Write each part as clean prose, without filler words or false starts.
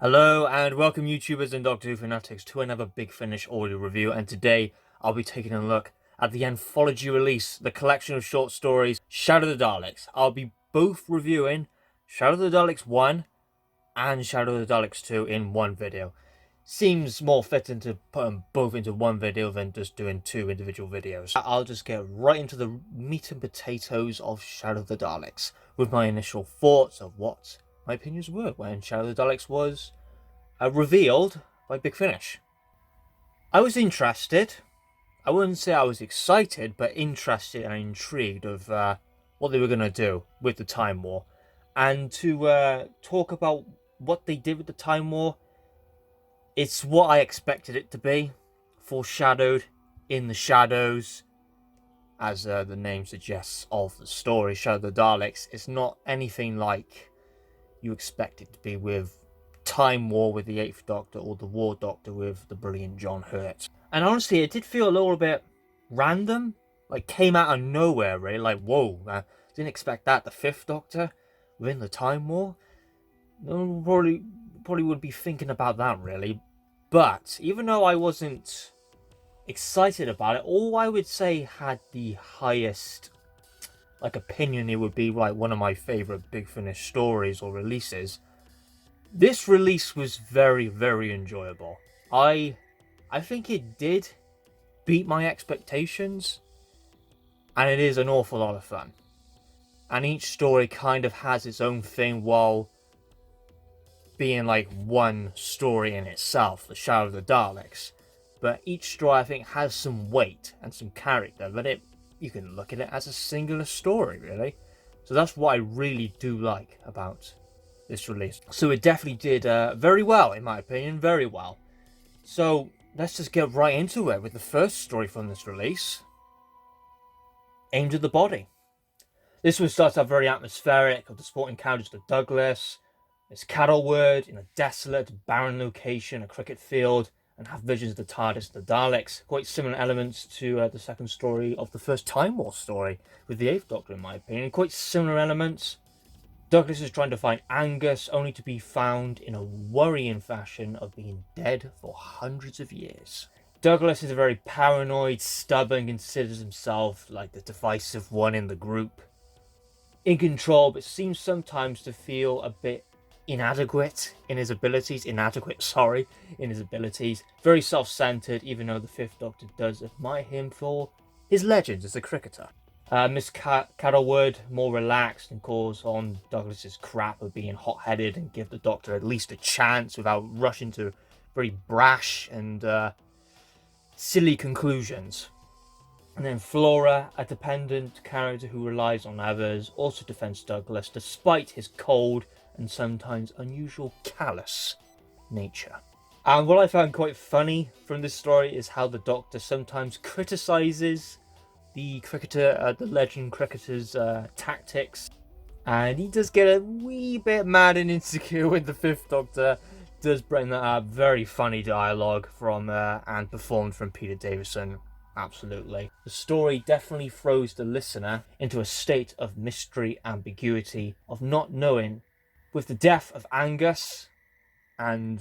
Hello and welcome YouTubers and Doctor Who fanatics to another Big Finish audio review, and today I'll be taking a look at the anthology release, the collection of short stories, Shadow of the Daleks. I'll be both reviewing Shadow of the Daleks 1 and Shadow of the Daleks 2 in one video. Seems more fitting to put them both into one video than just doing two individual videos. I'll just get right into the meat and potatoes of Shadow of the Daleks with my initial thoughts of what my opinions were when Shadow of the Daleks was revealed by Big Finish. I was interested. I wouldn't say I was excited, but interested and intrigued of what they were going to do with the Time War. And to talk about what they did with the Time War, it's what I expected it to be. Foreshadowed in the shadows, as the name suggests, of the story, Shadow of the Daleks. It's not anything like you expect it to be with Time War with the 8th Doctor or the War Doctor with the brilliant John Hurt. And honestly, it did feel a little bit random. Like, came out of nowhere, really. Like, whoa, didn't expect that. The 5th Doctor within the Time War? No one probably would be thinking about that, really. But, even though I wasn't excited about it, all I would say had the highest opinion, it would be like one of my favorite Big Finish stories or releases. This release was very, very enjoyable. I think it did beat my expectations, and it is an awful lot of fun. And each story kind of has its own thing while being like one story in itself, the Shadow of the Daleks. But each story, I think, has some weight and some character, but you can look at it as a singular story, really. So that's what I really do like about this release. So it definitely did very well, in my opinion, very well. So let's just get right into it with the first story from this release, Aimed at the Body. This one starts out very atmospheric, of the sporting encounters to Douglas. It's Cadlewood in a desolate, barren location, a cricket field, and have visions of the TARDIS and the Daleks. Quite similar elements to the second story of the first Time War story with the 8th Doctor, in my opinion. Quite similar elements. Douglas is trying to find Angus, only to be found in a worrying fashion of being dead for hundreds of years. Douglas is a very paranoid, stubborn, considers himself like the divisive one in the group. In control, but seems sometimes to feel a bit inadequate in his abilities. In his abilities. Very self-centered, even though the 5th Doctor does admire him for his legends as a cricketer. Miss Cadlewood, more relaxed, and calls on Douglas's crap of being hot-headed and give the Doctor at least a chance without rushing to very brash and silly conclusions. And then Flora, a dependent character who relies on others, also defends Douglas despite his cold and sometimes unusual callous nature. And what I found quite funny from this story is how the Doctor sometimes criticises the cricketer, the legend cricketer's tactics, and he does get a wee bit mad and insecure when the 5th Doctor does bring that up. Very funny dialogue from and performed from Peter Davison. Absolutely. The story definitely throws the listener into a state of mystery, ambiguity, of not knowing. With the death of Angus and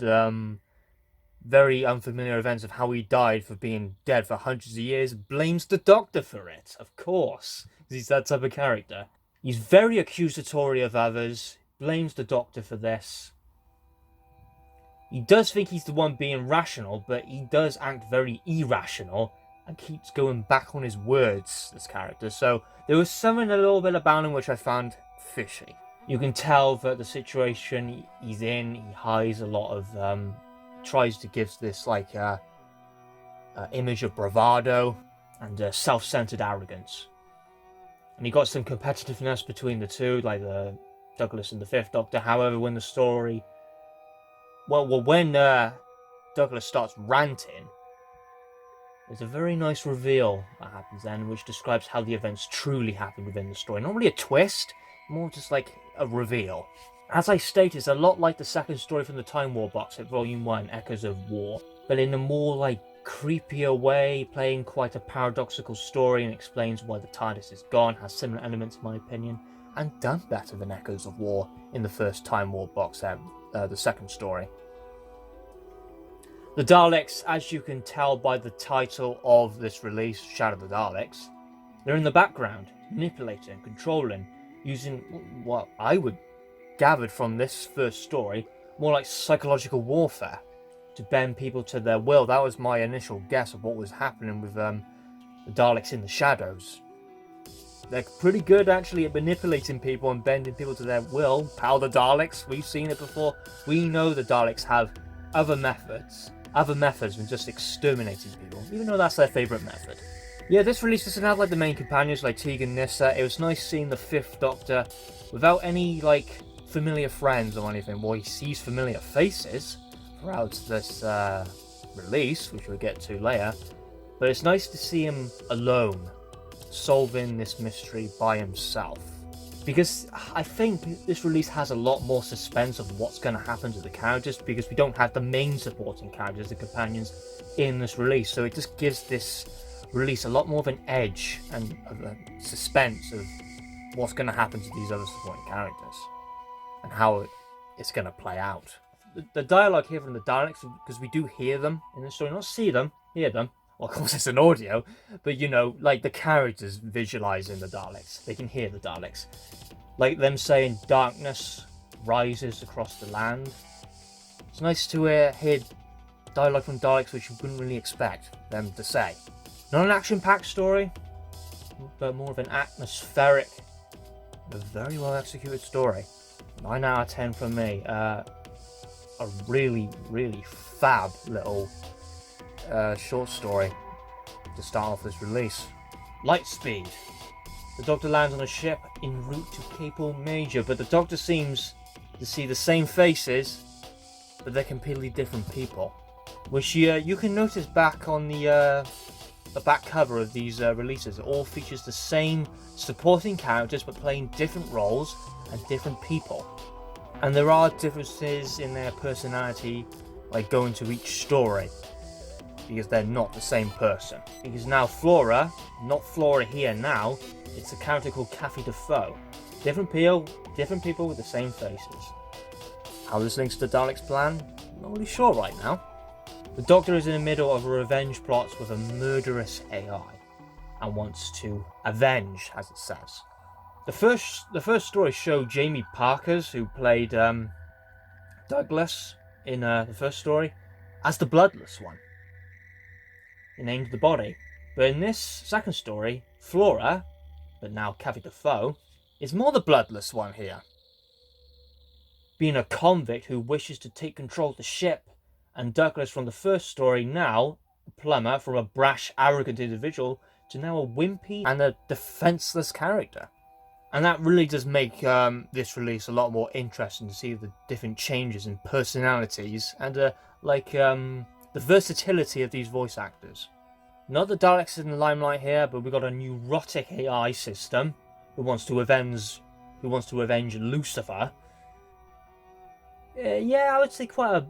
very unfamiliar events of how he died for being dead for hundreds of years, blames the Doctor for it, of course, because he's that type of character. He's very accusatory of others, blames the Doctor for this. He does think he's the one being rational, but he does act very irrational and keeps going back on his words, this character. So there was something a little bit about him which I found fishy. You can tell that the situation he's in, he hides a lot of tries to give this image of bravado and self-centered arrogance. And he got some competitiveness between the two, like the Douglas and the 5th Doctor. However, when the story... when Douglas starts ranting, there's a very nice reveal that happens then, which describes how the events truly happened within the story. Not really a twist, more just like a reveal. As I stated, it's a lot like the second story from the Time War box set, Volume 1, Echoes of War, but in a more creepier way, playing quite a paradoxical story and explains why the TARDIS is gone, has similar elements in my opinion, and done better than Echoes of War in the first Time War box set, the second story. The Daleks, as you can tell by the title of this release, Shadow of the Daleks, they're in the background, manipulating, controlling, using what I would gathered from this first story, more like psychological warfare, to bend people to their will. That was my initial guess of what was happening with the Daleks in the shadows. They're pretty good actually at manipulating people and bending people to their will. Power the Daleks, we've seen it before. We know the Daleks have other methods than just exterminating people, even though that's their favourite method. Yeah, this release doesn't have like the main companions like Tegan, Nyssa. It was nice seeing the Fifth Doctor without any like familiar friends or anything. Well, he sees familiar faces throughout this release, which we'll get to later. But it's nice to see him alone, solving this mystery by himself. Because I think this release has a lot more suspense of what's going to happen to the characters, because we don't have the main supporting characters, the companions, in this release. So it just gives this release a lot more of an edge and of a suspense of what's going to happen to these other supporting characters and how it's going to play out. The dialogue here from the Daleks, because we do hear them in the story, not see them, hear them. Well, of course it's an audio, but you know, like the characters visualizing the Daleks, they can hear the Daleks. Like them saying darkness rises across the land. It's nice to hear dialogue from Daleks which you wouldn't really expect them to say. Not an action-packed story, but more of an atmospheric, a very well executed story. 9 out of 10 from me. A really, really fab little short story to start off this release. Lightspeed. The Doctor lands on a ship en route to Cape Major, but the Doctor seems to see the same faces, but they're completely different people. Which you can notice back on the back cover of these releases. It all features the same supporting characters, but playing different roles and different people. And there are differences in their personality, like going to each story, because they're not the same person. Because now Flora, not Flora here now, it's a character called Kathy Defoe. Different people with the same faces. How this links to the Daleks' plan? Not really sure right now. The Doctor is in the middle of a revenge plot with a murderous AI and wants to avenge, as it says. The first story showed Jamie Parkers, who played Douglas in the first story, as the bloodless one. He named the body. But in this second story, Flora, but now Kathy Defoe, is more the bloodless one here. Being a convict who wishes to take control of the ship, and Douglas from the first story now, a plumber, from a brash, arrogant individual to now a wimpy and a defenseless character. And that really does make this release a lot more interesting to see the different changes in personalities and the versatility of these voice actors. Not the Daleks in the limelight here, but we've got a neurotic AI system who wants to avenge Lucifer. I would say quite a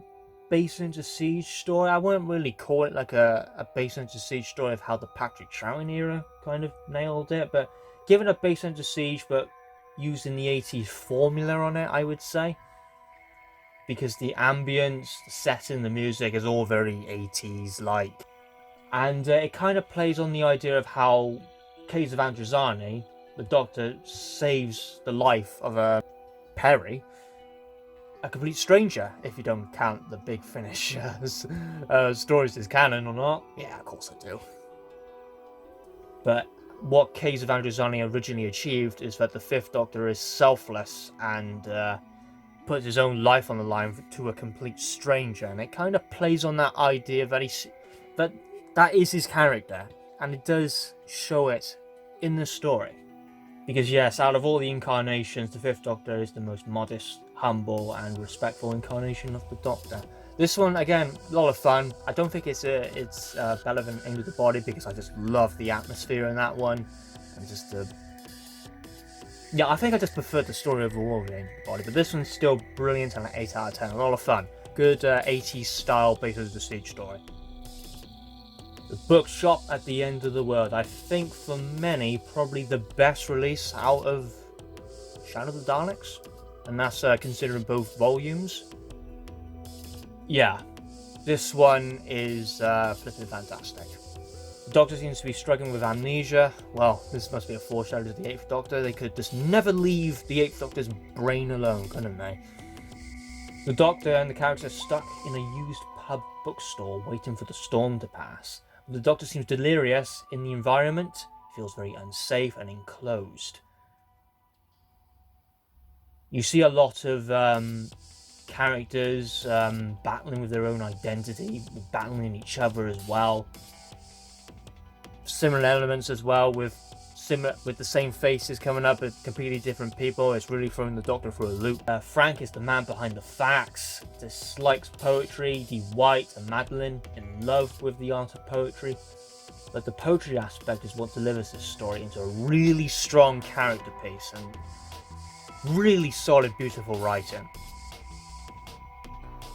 Base Into Siege story. I wouldn't really call it like a Base Into Siege story of how the Patrick Troughton era kind of nailed it, but given a Base Into Siege, but using the 80s formula on it, I would say. Because the ambience, the setting, the music is all very 80s like. And it kind of plays on the idea of how Kaysa Vandrozani, the Doctor, saves the life of Perry, a complete stranger, if you don't count the Big Finish stories as canon or not. Yeah, of course I do. But what Kaysa Vandrozani originally achieved is that the Fifth Doctor is selfless and puts his own life on the line to a complete stranger, and it kind of plays on that idea that that is his character, and it does show it in the story. Because yes, out of all the incarnations, the Fifth Doctor is the most modest, humble, and respectful incarnation of the Doctor. This one, again, a lot of fun. I don't think it's better than Into the Body, because I just love the atmosphere in that one, and just I think I just preferred the story overall of Into the Body, but this one's still brilliant and an 8 out of 10. A lot of fun. Good 80s style Base of the Siege story. The Bookshop at the End of the World. I think for many, probably the best release out of Shadow of the Daleks. And that's considering both volumes. Yeah. This one is flipping fantastic. The Doctor seems to be struggling with amnesia. Well, this must be a foreshadow to the 8th Doctor. They could just never leave the 8th Doctor's brain alone, couldn't they? The Doctor and the characters are stuck in a used pub bookstore waiting for the storm to pass. The Doctor seems delirious in the environment. He feels very unsafe and enclosed. You see a lot of characters battling with their own identity, battling each other as well. Similar elements as well with the same faces coming up as completely different people. It's really throwing the Doctor for a loop. Frank is the man behind the facts, dislikes poetry. Dwight and Madeline in love with the art of poetry. But the poetry aspect is what delivers this story into a really strong character piece and really solid, beautiful writing.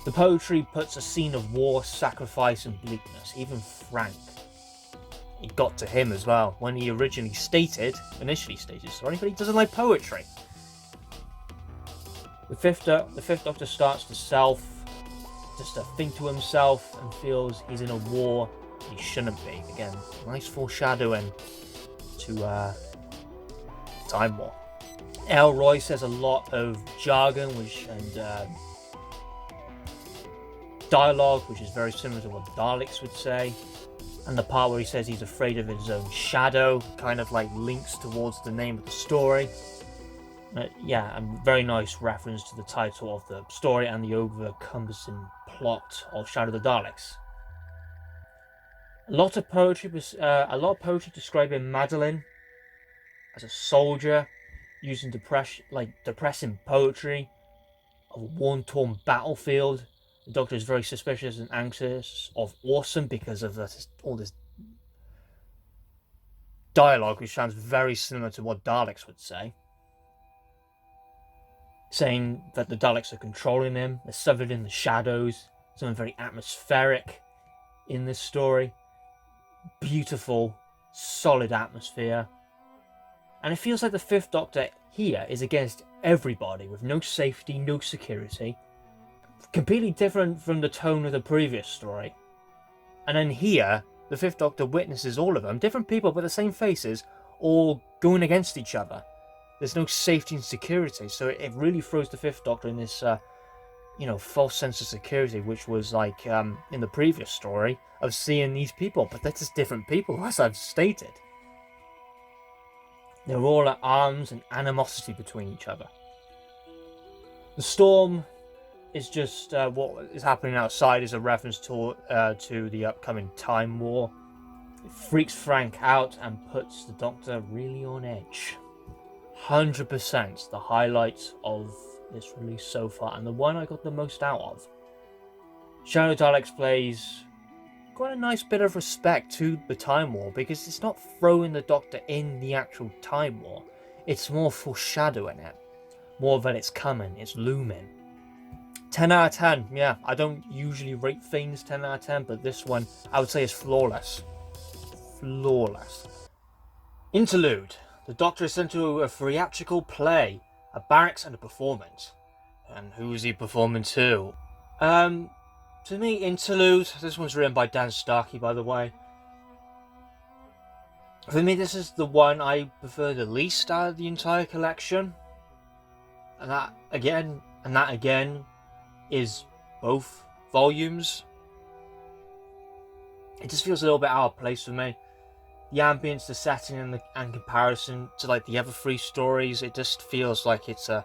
The poetry puts a scene of war, sacrifice and bleakness. Even Frank, it got to him as well when he initially stated, but he doesn't like poetry. The fifth Doctor starts to think to himself and feels he's in a war he shouldn't be. Again, nice foreshadowing to Time War. Elroy says a lot of jargon and dialogue, which is very similar to what the Daleks would say. And the part where he says he's afraid of his own shadow kind of like links towards the name of the story. Yeah, a very nice reference to the title of the story and the over-encompassing plot of Shadow of the Daleks. A lot of poetry describing Madeline as a soldier using depressing poetry of a worn-torn battlefield. The Doctor is very suspicious and anxious of Awesome because of all this dialogue, which sounds very similar to what Daleks would say. Saying that the Daleks are controlling him, they're suffered in the shadows, something very atmospheric in this story. Beautiful, solid atmosphere. And it feels like the 5th Doctor here is against everybody, with no safety, no security. Completely different from the tone of the previous story. And then here, the 5th Doctor witnesses all of them, different people but the same faces, all going against each other. There's no safety and security, so it really throws the 5th Doctor in this, false sense of security, which was like in the previous story of seeing these people, but they're just different people, as I've stated. They're all at arms and animosity between each other. The storm is just what is happening outside is a reference to the upcoming Time War. It freaks Frank out and puts the Doctor really on edge. 100% the highlights of this release so far, and the one I got the most out of. Shadow Daleks plays quite a nice bit of respect to the Time War, because it's not throwing the Doctor in the actual Time War, it's more foreshadowing it. More that it's coming, it's looming. 10 out of 10, yeah, I don't usually rate things 10 out of 10, but this one I would say is flawless. Flawless. Interlude. The Doctor is sent to a theatrical play, a barracks and a performance. And who is he performing to? To me, Interlude, this one's written by Dan Starkey, by the way. For me, this is the one I prefer the least out of the entire collection. And that again is both volumes. It just feels a little bit out of place for me. The ambience, the setting, and comparison to like the other 3 stories, it just feels like it's a...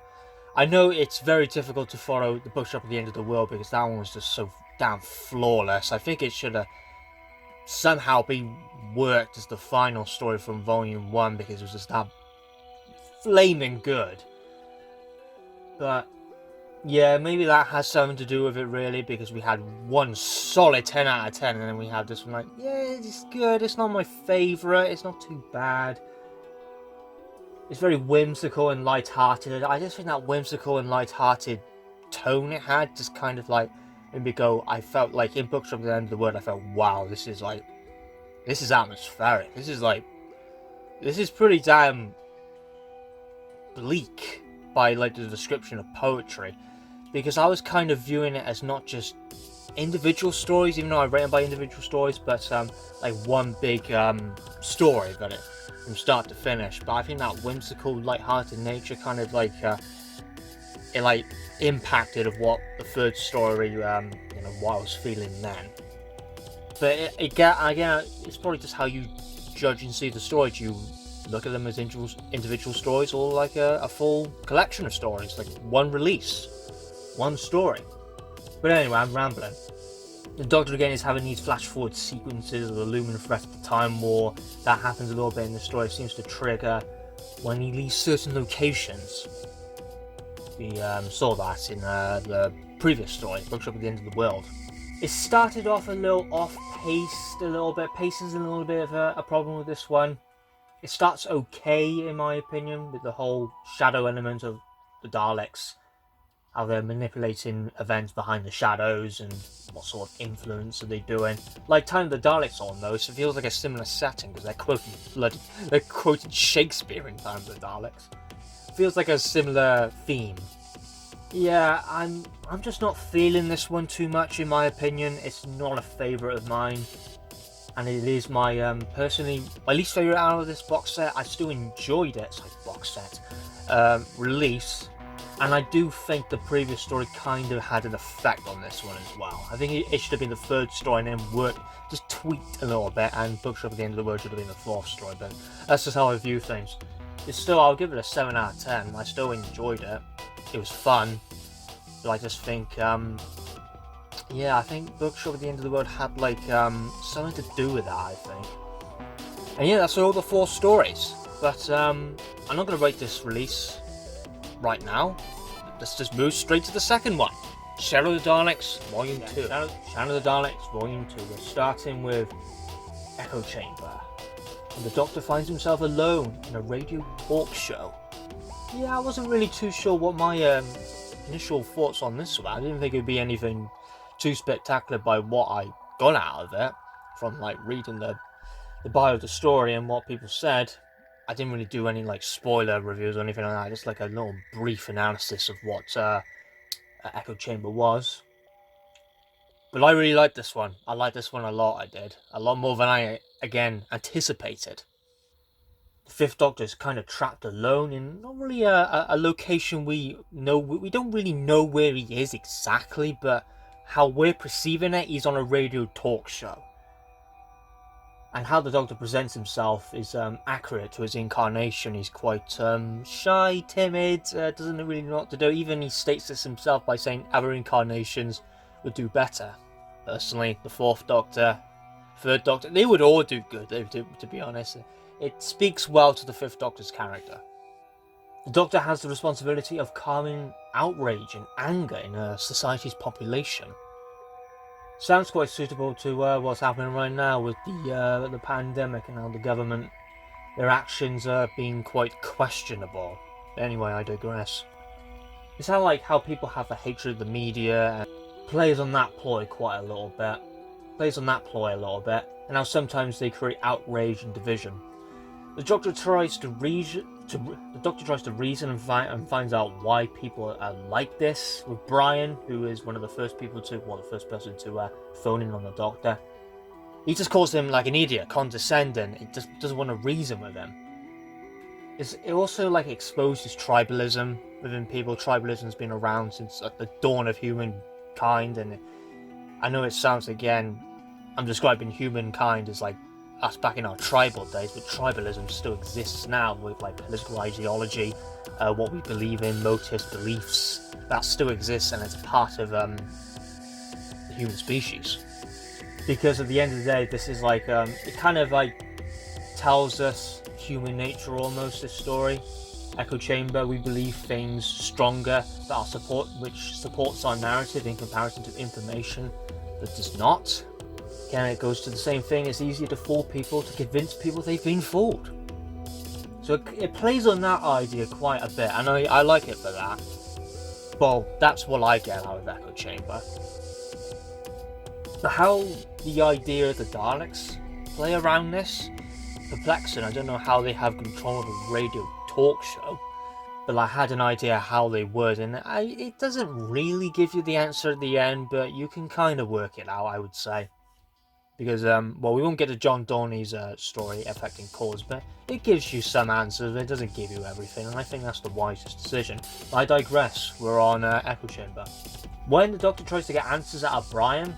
I know it's very difficult to follow the Bookshop at the End of the World because that one was just so damn flawless. I think it should have somehow been worked as the final story from Volume 1 because it was just that flaming good. But yeah, maybe that has something to do with it really, because we had one solid 10 out of 10 and then we have this one like, yeah, it's good, it's not my favourite, it's not too bad. It's very whimsical and light-hearted. I just think that whimsical and light-hearted tone it had just kind of like made me go, I felt like in Bookshop at the End of the World, I felt, wow, this is atmospheric. This is pretty damn bleak by like the description of poetry. Because I was kind of viewing it as not just individual stories, even though I rate them by individual stories, but like one big story got it from start to finish. But I think that whimsical, light-hearted nature kind of like it like impacted of what the third story, what I was feeling then. But again, it's probably just how you judge and see the story. Do you look at them as individual stories, or like a full collection of stories, like one release, one story? But anyway, I'm rambling. The Doctor again is having these flash forward sequences of the looming threat of the Time War. That happens a little bit in the story. It seems to trigger when he leaves certain locations. We saw that in the previous story, Bookshop at the End of the World. It started off a little off-paced, a little bit. Pacing's a little bit of a problem with this one. It starts okay, in my opinion, with the whole shadow element of the Daleks, how they're manipulating events behind the shadows and what sort of influence are they doing. Like Time of the Daleks on those, it feels like a similar setting because they're quoting Shakespeare in Time of the Daleks. It feels like a similar theme. Yeah, I'm just not feeling this one too much, in my opinion. It's not a favourite of mine, and it is my personally my least favourite out of this box set. I still enjoyed it, box set release, and I do think the previous story kind of had an effect on this one as well. I think it should have been the third story and then just tweaked a little bit, and Bookshop at the End of the World should have been the fourth story, but that's just how I view things. It's still, I'll give it a 7 out of 10. I still enjoyed it. It was fun, but I just think, I think Bookshop at the End of the World had like something to do with that, I think. And yeah, that's all the 4 stories. But I'm not going to rate this release right now. Let's just move straight to the second one. Shadow of the Daleks, Volume 2. Shadow of the Daleks, Volume 2. We're starting with Echo Chamber. And the Doctor finds himself alone in a radio talk show. Yeah, I wasn't really too sure what my initial thoughts on this were. I didn't think it would be anything too spectacular by what I got out of it, from like reading the bio of the story and what people said. I didn't really do any like spoiler reviews or anything like that, just like a little brief analysis of what Echo Chamber was. But I really liked this one. I liked this one a lot, I did. A lot more than I, again, anticipated. The Fifth Doctor is kind of trapped alone in not really a location we don't really know where he is exactly, but how we're perceiving it, he's on a radio talk show. And how the Doctor presents himself is accurate to his incarnation. He's quite shy, timid, doesn't really know what to do. Even he states this himself by saying other incarnations would do better. Personally, the Fourth Doctor, Third Doctor, they would all do good, to be honest. It speaks well to the Fifth Doctor's character. The Doctor has the responsibility of calming outrage and anger in a society's population. Sounds quite suitable to what's happening right now with the pandemic and how the government, their actions are being quite questionable. Anyway, I digress. It's how people have a hatred of the media and plays on that ploy quite a little bit. And how sometimes they create outrage and division. The Doctor tries to reason and finds out why people are like this. With Brian, who is one of the first person to phone in on the Doctor, he just calls him like an idiot, condescending. He just doesn't want to reason with him. It also exposes tribalism within people. Tribalism's been around since the dawn of humankind, and I know it sounds, again, I'm describing humankind as us back in our tribal days, but tribalism still exists now with political ideology, what we believe in, motives, beliefs. That still exists, and it's part of the human species. Because at the end of the day, this is it kind of tells us human nature almost, this story. Echo Chamber, we believe things stronger which supports our narrative in comparison to information that does not. Again, it goes to the same thing. It's easier to fool people, to convince people they've been fooled. So it plays on that idea quite a bit, and I like it for that. Well, that's what I get out of Echo Chamber. But how the idea of the Daleks play around this, perplexing. I don't know how they have control of a radio talk show. but I had an idea how they would, and it doesn't really give you the answer at the end, but you can kind of work it out, I would say. Because, well, we won't get to John Dorney's story affecting cause, but it gives you some answers, but it doesn't give you everything, and I think that's the wisest decision. But I digress, we're on Echo Chamber. When the Doctor tries to get answers out of Brian,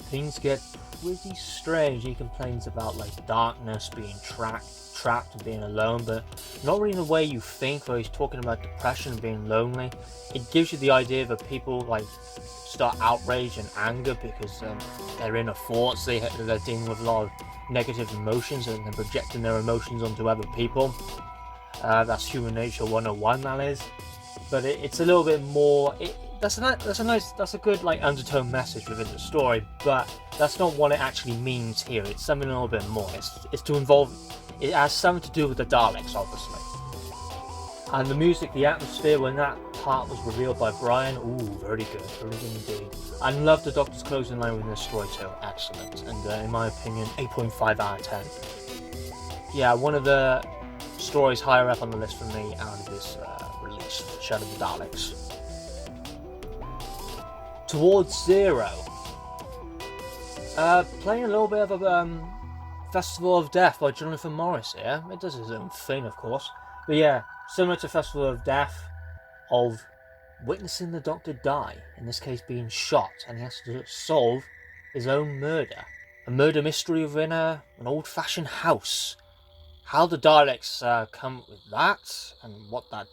things get pretty strange. He complains about, like, darkness, being trapped and being alone, but not really in the way you think, where he's talking about depression and being lonely. It gives you the idea that people, like, start outrage and anger because they're inner thoughts, they're dealing with a lot of negative emotions and they're projecting their emotions onto other people. That's human nature 101, that is. But it's a little bit more. That's a good, like, undertone message within the story, but that's not what it actually means here. It's something a little bit more. It's to involve. It has something to do with the Daleks, obviously. And the music, the atmosphere, when that part was revealed by Brian, ooh, very good indeed. I love the Doctor's closing line within this story too, excellent. And in my opinion, 8.5 out of 10. Yeah, one of the stories higher up on the list for me out of this release, Shadow of the Daleks. Towards Zero. Playing a little bit of a Festival of Death by Jonathan Morris here. It does his own thing, of course. But yeah, similar to Festival of Death, of witnessing the Doctor die, in this case being shot, and he has to solve his own murder. A murder mystery within an old-fashioned house. How the Daleks come up with that, and what that...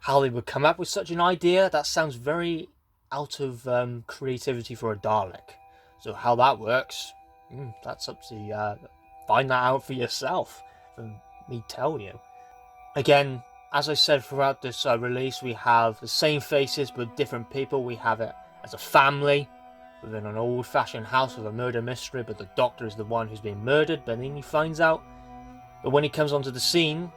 how they would come up with such an idea, that sounds very out of creativity for a Dalek. So how that works, that's up to you. Find that out for yourself, from me tell you. Again, as I said throughout this release, we have the same faces but different people. We have it as a family within an old-fashioned house with a murder mystery, but the Doctor is the one who's been murdered. But then he finds out, but when he comes onto the scene,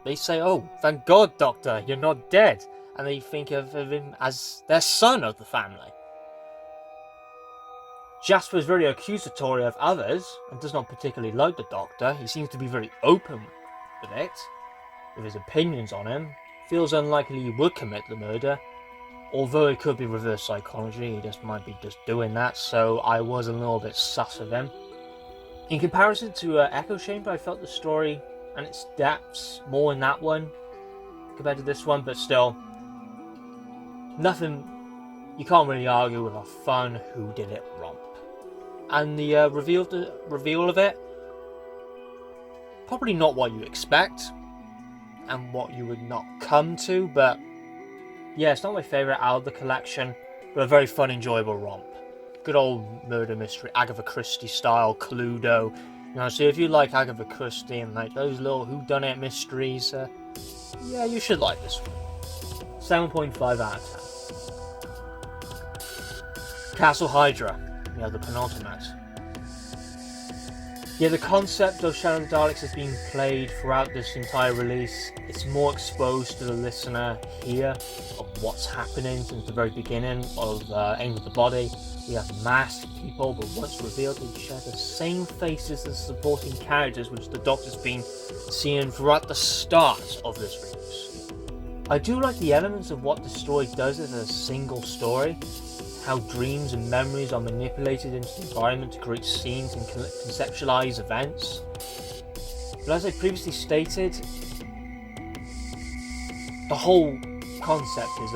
they say, "Oh, thank God, Doctor, you're not dead," and they think of him as their son of the family. Jasper is very accusatory of others and does not particularly like the Doctor. He seems to be very open with it, with his opinions on him. Feels unlikely he would commit the murder, although it could be reverse psychology. He just might be just doing that, so I was a little bit sus of him. In comparison to Echo Chamber, I felt the story and its depths more in that one compared to this one, but still, nothing. You can't really argue with a fun whodunit romp. And the reveal of it, probably not what you expect and what you would not come to, but yeah, it's not my favourite out of the collection, but a very fun, enjoyable romp. Good old murder mystery, Agatha Christie style, Cluedo. You know, so if you like Agatha Christie and like those little whodunit mysteries, yeah, you should like this one. 7.5 out of 10. Castle Hydra. Yeah, the penultimate. Yeah, the concept of Shadow of the Daleks has been played throughout this entire release. It's more exposed to the listener here of what's happening since the very beginning of Aim of the Body. We have masked people, but once revealed, they share the same faces as supporting characters, which the Doctor's been seeing throughout the start of this release. I do like the elements of what the story does as a single story. How dreams and memories are manipulated into the environment to create scenes and conceptualize events. But as I previously stated, the whole concept is,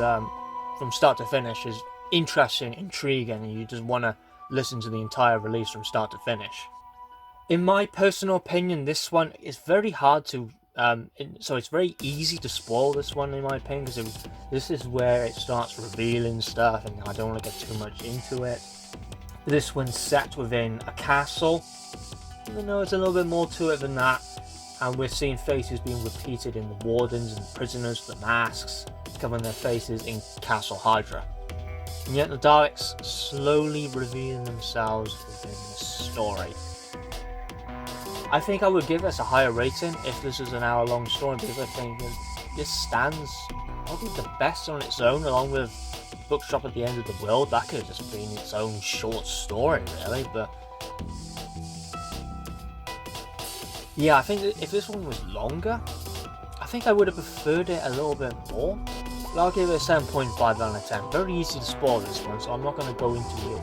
from start to finish, is interesting, intriguing, and you just want to listen to the entire release from start to finish. In my personal opinion, this one is very hard to so it's very easy to spoil this one, in my opinion, because this is where it starts revealing stuff, and I don't want to get too much into it. This one's set within a castle, even though it's a little bit more to it than that, and we're seeing faces being repeated in the wardens and prisoners, the masks, covering their faces in Castle Hydra. And yet the Daleks slowly revealing themselves within this story. I think I would give this a higher rating if this is an hour-long story, because I think this stands probably the best on its own, along with Bookshop at the End of the World. That could have just been its own short story, really, but yeah, I think that if this one was longer, I think I would have preferred it a little bit more. But I'll give it a 7.5 out of 10. Very easy to spoil this one, so I'm not going to go into it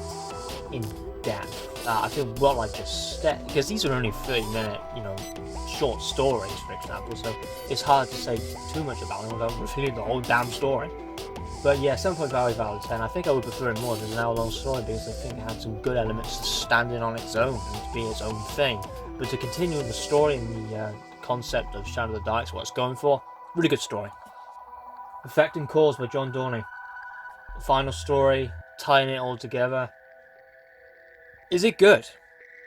in depth. I feel well I just because these are only 30-minute, short stories, for example, so it's hard to say too much about them without revealing the whole damn story. But yeah, 7.5 out of 10. I think I would prefer it more than an hour-long story because I think it had some good elements to stand in on its own and to be its own thing. But to continue the story and the concept of Shadow of the Daleks, what it's going for, really good story. Effect and Cause by John Dorney. The final story, tying it all together. Is it good?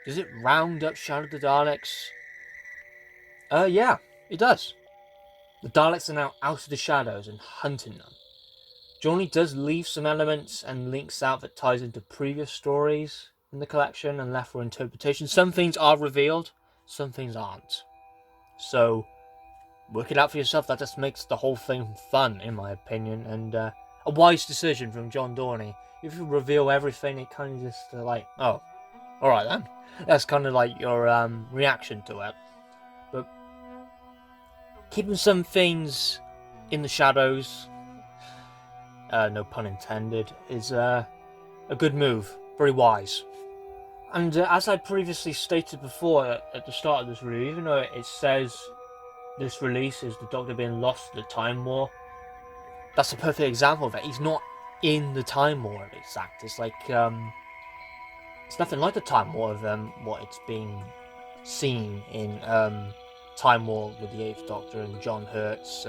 Does it round up Shadow of the Daleks? Yeah, it does. The Daleks are now out of the shadows and hunting them. Johnny does leave some elements and links out that ties into previous stories in the collection and left for interpretation. Some things are revealed, some things aren't. So, work it out for yourself. That just makes the whole thing fun, in my opinion, and a wise decision from John Dorney. If you reveal everything, it kind of just oh, alright then. That's kind of like your reaction to it. But keeping some things in the shadows, no pun intended, is a good move. Very wise. And as I previously stated before at the start of this review, even though it says this release is the Doctor being lost to the Time War, that's a perfect example of it. He's not in the Time War of its act. It's like, it's nothing like the Time War of what it's been seen in Time War with the 8th Doctor and John Hurt's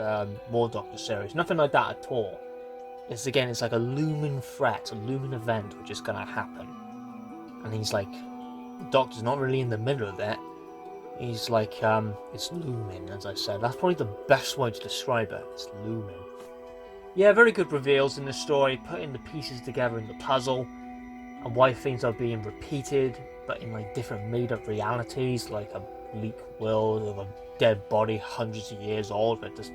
War Doctor series. Nothing like that at all. It's like a looming threat, a looming event which is going to happen. And he's like, the Doctor's not really in the middle of it. He's like, it's looming, as I said. That's probably the best way to describe it. It's looming. Yeah, very good reveals in the story, putting the pieces together in the puzzle, and why things are being repeated, but in like different made-up realities, like a bleak world of a dead body hundreds of years old, but just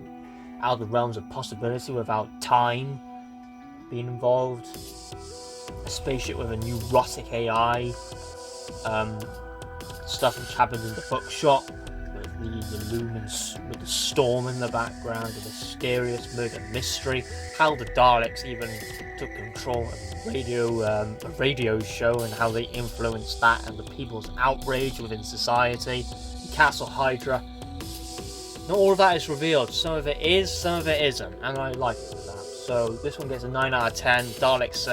out of the realms of possibility without time being involved. A spaceship with a neurotic AI. Stuff which happened in the bookshop with the lumens, with the storm in the background, the mysterious murder mystery. How the Daleks even took control of a radio show and how they influenced that and the people's outrage within society. Castle Hydra. Not all of that is revealed. Some of it is, some of it isn't, and I like it for that. So this one gets a 9 out of 10. Daleks,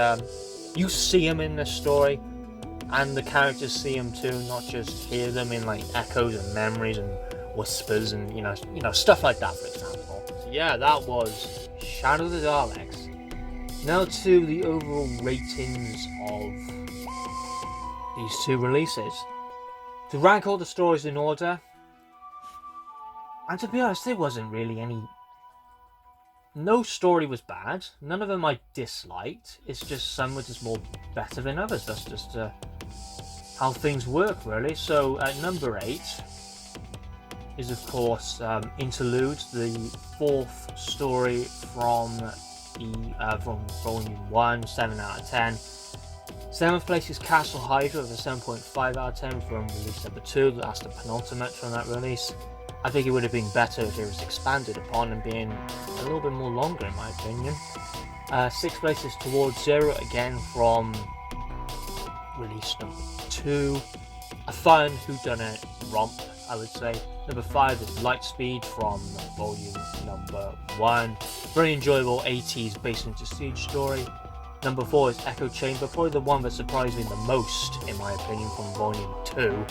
you see them in the story, and the characters see them too, not just hear them in like echoes and memories and whispers and you know stuff like that, for example. So yeah, that was Shadow of the Daleks. Now to the overall ratings of these two releases. To rank all the stories in order, and to be honest, there wasn't really any. No story was bad. None of them I disliked. It's just some were just more better than others. That's just how things work, really. So at number 8 is of course Interlude, the 4th story from Volume 1, 7 out of 10. 7th place is Castle Hydra with a 7.5 out of 10 from release number 2. That's the penultimate from that release. I think it would have been better if it was expanded upon and being a little bit more longer, in my opinion. 6th place is Towards Zero, again from release number 2. A fun whodunit romp, I would say. Number 5 is Lightspeed from volume number 1. Very enjoyable 80s Base into Siege story. Number 4 is Echo Chamber, probably the one that surprised me the most, in my opinion, from volume 2.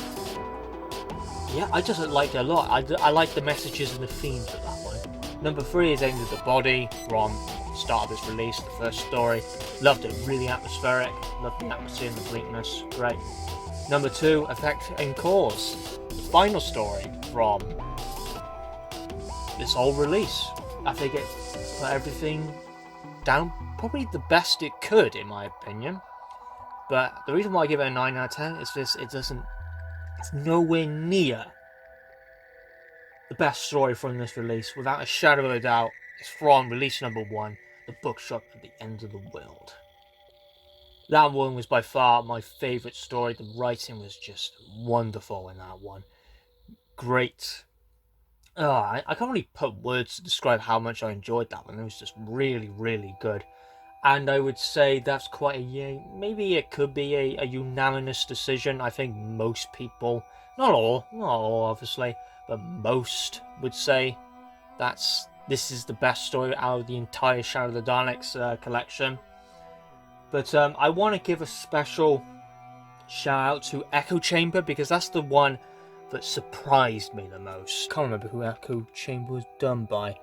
Yeah, I just liked it a lot. I like the messages and the themes of that one. Number 3 is End of the Body from the start of this release, the first story. Loved it, really atmospheric. Loved the atmosphere and the bleakness, great. Number 2, Effect and Cause, the final story from this whole release. I think it put everything down probably the best it could, in my opinion. But the reason why I give it a 9 out of 10 is this: it's nowhere near the best story from this release. Without a shadow of a doubt, it's from release number 1, The Bookshop at the End of the World. That one was by far my favourite story. The writing was just wonderful in that one. Great I can't really put words to describe how much I enjoyed that one. It was just really, really good. And I would say that's quite maybe it could be a unanimous decision. I think most people, not all obviously, but most would say this is the best story out of the entire Shadow of the Daleks collection. But I want to give a special shout out to Echo Chamber because that's the one that surprised me the most. Can't remember who Echo Chamber was done by.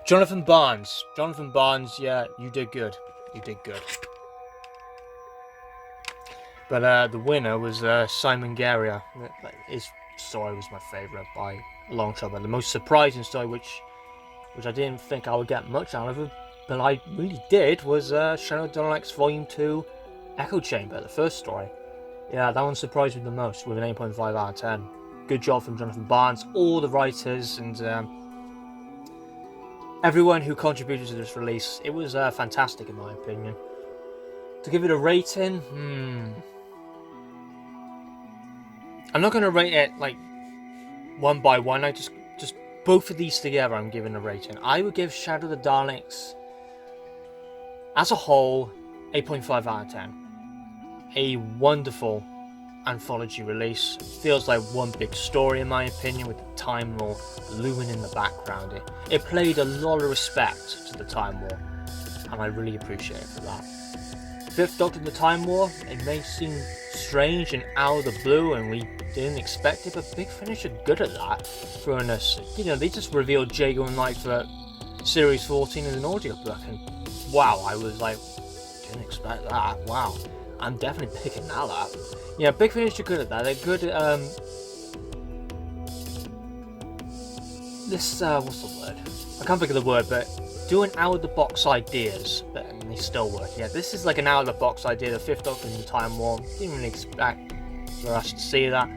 Jonathan Barnes. Jonathan Barnes, yeah, you did good. You did good. But the winner was Simon Guerrier. His story was my favourite by a long shot. But the most surprising story, which I didn't think I would get much out of it, but I really did, was Shadow of the Daleks Volume 2 Echo Chamber, the first story. Yeah, that one surprised me the most with an 8.5 out of 10. Good job from Jonathan Barnes, all the writers, and everyone who contributed to this release. It was fantastic in my opinion. To give it a rating, I'm not going to rate it like one by one. I just both of these together I'm giving a rating. I would give Shadow of the Daleks as a whole 8.5 out of 10. A wonderful anthology release. Feels like one big story in my opinion, with the Time War looming in the background. It played a lot of respect to the Time War, and I really appreciate it for that. Fifth Doctor in the Time War, it may seem strange and out of the blue and we didn't expect it, but Big Finish are good at that. Throwing us, they just revealed Jago and Light for Series 14 as an audiobook, and wow, I was like, didn't expect that. Wow, I'm definitely picking that up. Yeah, Big Finish are good at that. They're good at what's the word? I can't think of the word, but doing out of the box ideas, but they still work. Yeah, this is like an out of the box idea. The Fifth Doctor in the Time War. Didn't really expect for us to see that,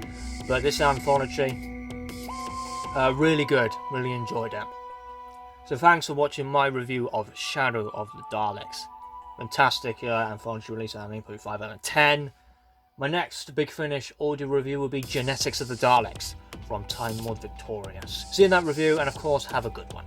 but this anthology, really good. Really enjoyed it. So thanks for watching my review of Shadow of the Daleks. Fantastic anthology release. I'm 8.5 out of 10. My next Big Finish audio review will be Genetics of the Daleks from Time Lord Victorious. See you in that review, and of course, have a good one.